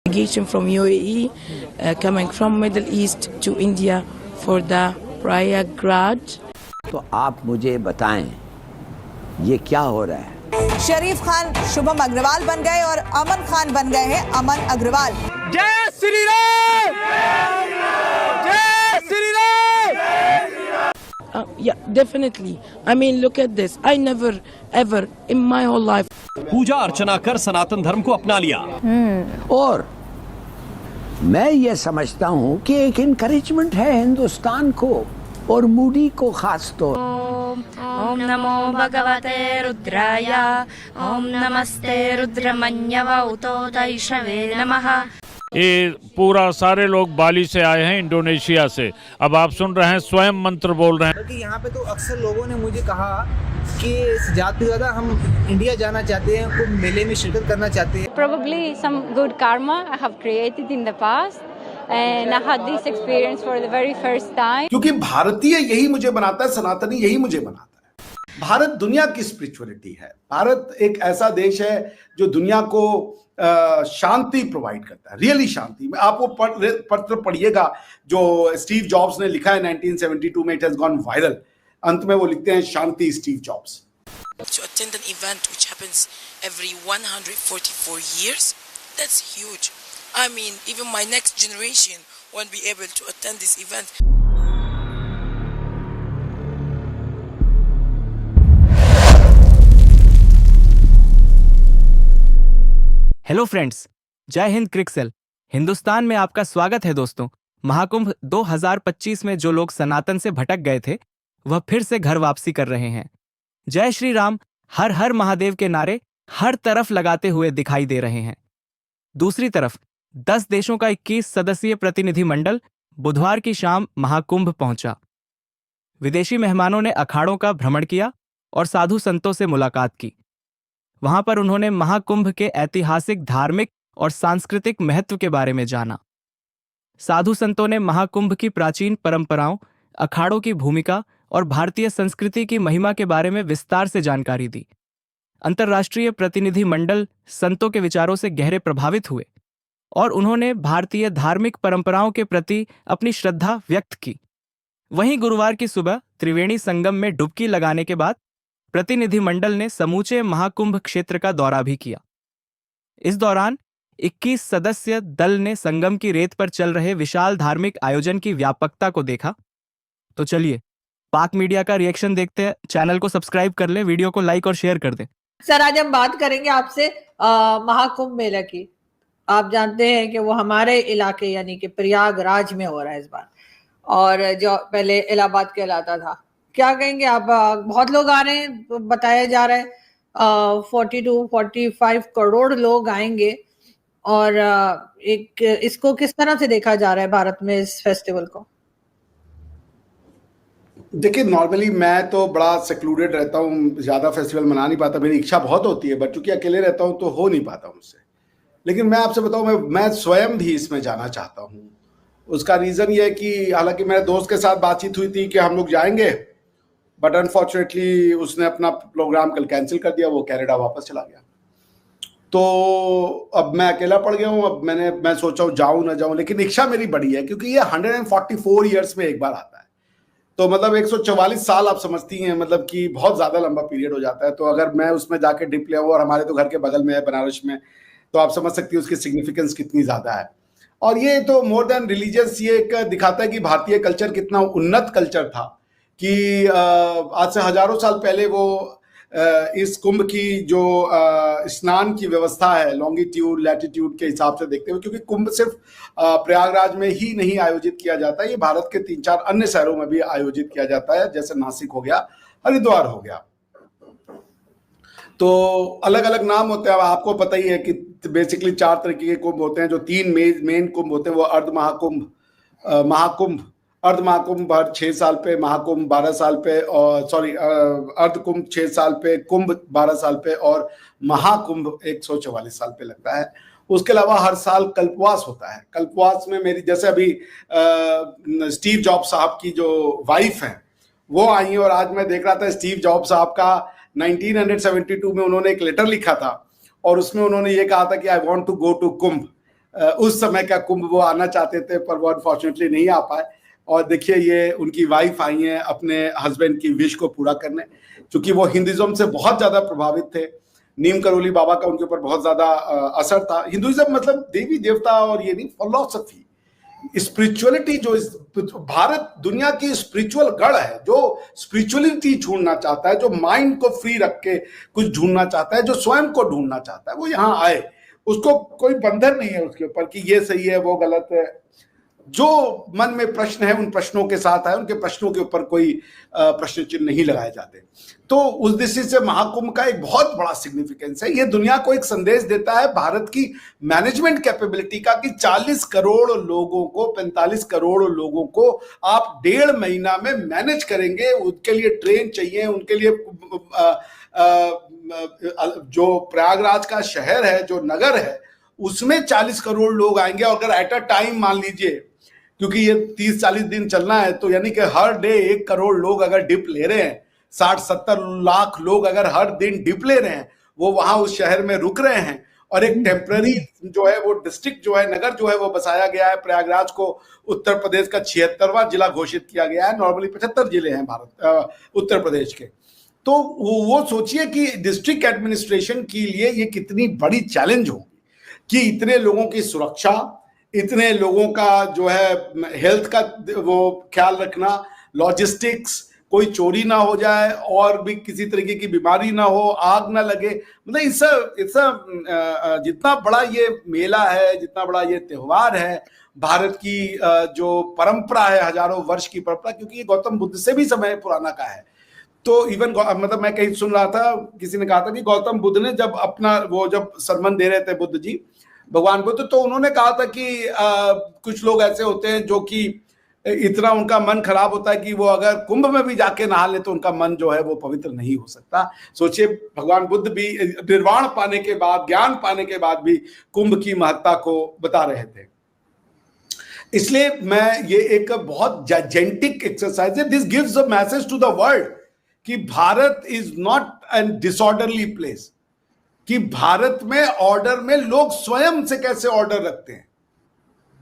Delegation from UAE coming from Middle East to India for the Prayagraj. तो आप मुझे बताएं ये क्या हो रहा है? शरीफ खान शुभम अग्रवाल बन गए और अमन खान बन गए हैं अमन अग्रवाल। जय श्री राम, जय Shri Ram. Yeah, definitely. I mean, look at this. I never ever in my whole life. पूजा अर्चना कर सनातन धर्म को अपना लिया। और मैं ये समझता हूँ कि एक इनकरेजमेंट है हिंदुस्तान को और मोदी को खास तौर। ओम नमो भगवते रुद्राय, ओम नमस्ते रुद्रमन्यवतो तैषवे नमः। ये पूरा सारे लोग बाली से आए हैं, इंडोनेशिया से। अब आप सुन रहे हैं स्वयं मंत्र बोल रहे हैं। बल्कि यहाँ पे तो अक्सर लोगों ने मुझे कहा कि ज़्यादा से ज़्यादा हम इंडिया जाना चाहते हैं, कुंभ मेले में शिरकत करना चाहते हैं। Probably some good karma I have created in the past and I had this experience for the very first time. क्योंकि भारतीय यही मुझे बनाता है, सनातनी यही मुझे बनाता है। भारत दुनिया की स्पिरिचुअलिटी है। भारत एक ऐसा देश है जो दुनिया को शांति प्रोवाइड करता है, रियली शांति। आप वो पत्र पढ़िएगा जो स्टीव जॉब्स ने लिखा है 1972 में, इट हैज गॉन वायरल। अंत में वो लिखते हैं Shanti Steve Jobs. To attend an event which happens every 144 years, that's huge. I mean, even my next generation won't be able to attend this event. Hello friends, जय हिंद क्रिकसेल हिंदुस्तान में आपका स्वागत है दोस्तों। महाकुंभ 2025 में जो लोग सनातन से भटक गए थे वह फिर से घर वापसी कर रहे हैं। जय श्री राम, हर हर महादेव के नारे हर तरफ लगाते हुए दिखाई दे रहे हैं। दूसरी तरफ 10 देशों का 21 सदस्यीय प्रतिनिधिमंडल बुधवार की शाम महाकुंभ पहुंचा। विदेशी मेहमानों ने अखाड़ों का भ्रमण किया और साधु संतों से मुलाकात की। वहां पर उन्होंने महाकुंभ के ऐतिहासिक, धार्मिक और सांस्कृतिक महत्व के बारे में जाना। साधु संतों ने महाकुंभ की प्राचीन परंपराओं, अखाड़ों की भूमिका और भारतीय संस्कृति की महिमा के बारे में विस्तार से जानकारी दी। अंतर्राष्ट्रीय प्रतिनिधि मंडल संतों के विचारों से गहरे प्रभावित हुए और उन्होंने भारतीय धार्मिक परंपराओं के प्रति अपनी श्रद्धा व्यक्त की। वहीं गुरुवार की सुबह त्रिवेणी संगम में डुबकी लगाने के बाद प्रतिनिधिमंडल ने समूचे महाकुंभ क्षेत्र का दौरा भी किया। इस दौरान 21 सदस्य दल ने संगम की रेत पर चल रहे विशाल धार्मिक आयोजन की व्यापकता को देखा। तो चलिए पाक मीडिया का रिएक्शन देखते हैं। चैनल को सब्सक्राइब कर ले, वीडियो को लाइक और शेयर कर दें। सर, आज हम बात करेंगे आपसे महाकुंभ मेला की। आप जानते हैं कि वो हमारे इलाके यानी कि प्रयागराज में हो रहा है इस बार, और जो पहले इलाहाबाद कहलाता था। क्या कहेंगे आप? बहुत लोग आ रहे हैं, बताया जा रहा है 40-45 करोड़ लोग आएंगे। और एक इसको किस तरह से देखा जा रहा है भारत में इस फेस्टिवल को? देखिए, नॉर्मली मैं तो बड़ा सेक्लूडेड रहता हूँ, ज़्यादा फेस्टिवल मना नहीं पाता। मेरी इच्छा बहुत होती है, बट चूंकि अकेले रहता हूँ तो हो नहीं पाता मुझसे। लेकिन मैं आपसे बताऊँ, मैं स्वयं भी इसमें जाना चाहता हूँ। उसका रीज़न ये है कि हालांकि मेरे दोस्त के साथ बातचीत हुई थी कि हम लोग जाएंगे, बट अनफॉर्चुनेटली उसने अपना प्रोग्राम कल कैंसिल कर दिया, वो कनाडा वापस चला गया। तो अब मैं अकेला पड़ गया हूँ। अब मैं सोचा हूँ जाऊँ ना जाऊँ, लेकिन इच्छा मेरी बड़ी है क्योंकि ये 144 ईयर्स में एक बार आता है। तो मतलब 144 साल आप समझती हैं, मतलब कि बहुत ज़्यादा लंबा पीरियड हो जाता है। तो अगर मैं उसमें जाके डिप ले आऊँ, और हमारे तो घर के बगल में है बनारस में, तो आप समझ सकती हैं उसकी सिग्निफिकेंस कितनी ज़्यादा है। और ये तो मोर देन रिलीजियस, ये एक दिखाता है कि भारतीय कल्चर कितना उन्नत कल्चर था। कि आज से हजारों साल पहले वो इस कुंभ की जो स्नान की व्यवस्था है, लॉन्गिट्यूड लैटिट्यूड के हिसाब से देखते हुए, क्योंकि कुंभ सिर्फ प्रयागराज में ही नहीं आयोजित किया जाता है, ये भारत के 3-4 अन्य शहरों में भी आयोजित किया जाता है, जैसे नासिक हो गया, हरिद्वार हो गया। तो अलग अलग नाम होते हैं। आपको पता ही है कि बेसिकली 4 तरीके के कुंभ होते हैं। जो 3 मेन कुंभ होते हैं वो अर्ध महाकुंभ, अर्ध महाकुंभ हर 6 साल पे, महाकुंभ 12 साल पे, और अर्ध कुंभ 6 साल पे, कुंभ 12 साल पे, और महाकुंभ 144 साल पे लगता है। उसके अलावा हर साल कल्पवास होता है। कल्पवास में मेरी, जैसे अभी स्टीव जॉब्स साहब की जो वाइफ हैं वो आई, और आज मैं देख रहा था स्टीव जॉब्स साहब का 1972 में उन्होंने एक लेटर लिखा था, और उसमें उन्होंने ये कहा था कि I want to go to Kumbh. उस समय का कुंभ वो आना चाहते थे, पर वो अनफॉर्चुनेटली नहीं आ पाए। और देखिए ये उनकी वाइफ आई हैं अपने हस्बैंड की विश को पूरा करने, क्योंकि वो हिंदुइज्म से बहुत ज्यादा प्रभावित थे। नीम करोली बाबा का उनके ऊपर बहुत ज्यादा असर था। हिंदुइज्म मतलब देवी देवता और ये नहीं, फिलॉसफी, स्पिरिचुअलिटी। जो भारत दुनिया की स्पिरिचुअल गढ़ है, जो स्पिरिचुअलिटी ढूंढना चाहता है, जो माइंड को फ्री रख के कुछ ढूंढना चाहता है, जो स्वयं को ढूंढना चाहता है, वो यहाँ आए। उसको कोई बंधन नहीं है उसके ऊपर कि ये सही है वो गलत है। जो मन में प्रश्न है उन प्रश्नों के साथ आए, उनके प्रश्नों के ऊपर कोई प्रश्न चिन्ह नहीं लगाए जाते। तो उस दृष्टि से महाकुंभ का एक बहुत बड़ा सिग्निफिकेंस है। ये दुनिया को एक संदेश देता है भारत की मैनेजमेंट कैपेबिलिटी का, कि 40 करोड़ लोगों को, 45 करोड़ लोगों को आप 1.5 महीना में मैनेज करेंगे। उनके लिए ट्रेन चाहिए, उनके लिए जो प्रयागराज का शहर है, जो नगर है, उसमें 40 करोड़ लोग आएंगे। और अगर एट अ टाइम मान लीजिए, क्योंकि ये 30-40 दिन चलना है, तो यानी कि हर डे 1 करोड़ लोग अगर डिप ले रहे हैं, 60-70 लाख लोग अगर हर दिन डिप ले रहे हैं, वो वहां उस शहर में रुक रहे हैं, और एक टेम्पररी जो है वो डिस्ट्रिक्ट जो है, नगर जो है वो बसाया गया है। प्रयागराज को उत्तर प्रदेश का 76वां जिला घोषित किया गया है। नॉर्मली 75 जिले हैं उत्तर प्रदेश के। तो वो सोचिए कि डिस्ट्रिक्ट एडमिनिस्ट्रेशन के लिए ये कितनी बड़ी चैलेंज होगी कि इतने लोगों की सुरक्षा, इतने लोगों का जो है हेल्थ का वो ख्याल रखना, लॉजिस्टिक्स, कोई चोरी ना हो जाए और भी किसी तरीके की बीमारी ना हो, आग ना लगे। मतलब इस जितना बड़ा ये मेला है, जितना बड़ा ये त्योहार है, भारत की जो परंपरा है, हजारों वर्ष की परंपरा, क्योंकि ये गौतम बुद्ध से भी समय पुराना का है। तो इवन मतलब मैं कहीं सुन रहा था, किसी ने कहा था कि गौतम बुद्ध ने जब अपना वो जब सरमन दे रहे थे बुद्ध जी, भगवान बुद्ध, तो उन्होंने कहा था कि कुछ लोग ऐसे होते हैं जो कि इतना उनका मन खराब होता है कि वो अगर कुंभ में भी जाके नहा ले तो उनका मन जो है वो पवित्र नहीं हो सकता। सोचिए भगवान बुद्ध भी निर्वाण पाने के बाद, ज्ञान पाने के बाद भी कुंभ की महत्ता को बता रहे थे। इसलिए मैं ये एक बहुत जाइजेंटिक एक्सरसाइज है। This gives a message to the world कि Bharat is not an disorderly place, कि भारत में ऑर्डर में लोग स्वयं से कैसे ऑर्डर रखते हैं।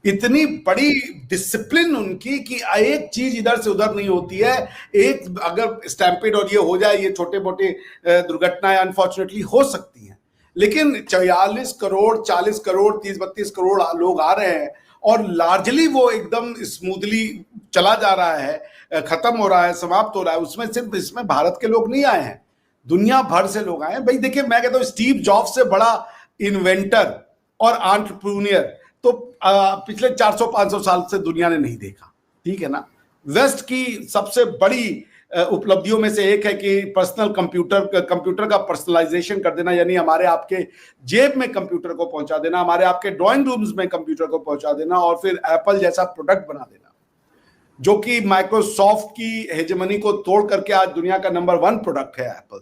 इतनी बड़ी डिसिप्लिन उनकी कि एक चीज इधर से उधर नहीं होती है। एक अगर स्टैम्पेड और ये हो जाए, ये छोटे मोटे दुर्घटनाएं अनफॉर्चुनेटली हो सकती हैं, लेकिन 44 करोड़, 40 करोड़, 30-32 करोड़ लोग आ रहे हैं और लार्जली वो एकदम स्मूथली चला जा रहा है, खत्म हो रहा है, समाप्त हो रहा है। उसमें सिर्फ इसमें भारत के लोग नहीं आए हैं, दुनिया भर से लोग आए हैं। भाई देखिए, मैं कहता हूँ स्टीव जॉब्स से बड़ा इन्वेंटर और एंटरप्रेन्योर तो पिछले 400-500 साल से दुनिया ने नहीं देखा, ठीक है ना। वेस्ट की सबसे बड़ी उपलब्धियों में से एक है कि पर्सनल कंप्यूटर का पर्सनलाइजेशन कर देना, यानी हमारे आपके जेब में कंप्यूटर को पहुंचा देना, हमारे आपके ड्राइंग रूम्स में कंप्यूटर को पहुंचा देना, और फिर एप्पल जैसा प्रोडक्ट बना देना, जो कि माइक्रोसॉफ्ट की हेजेमनी को तोड़ करके आज दुनिया का नंबर 1 प्रोडक्ट है एप्पल।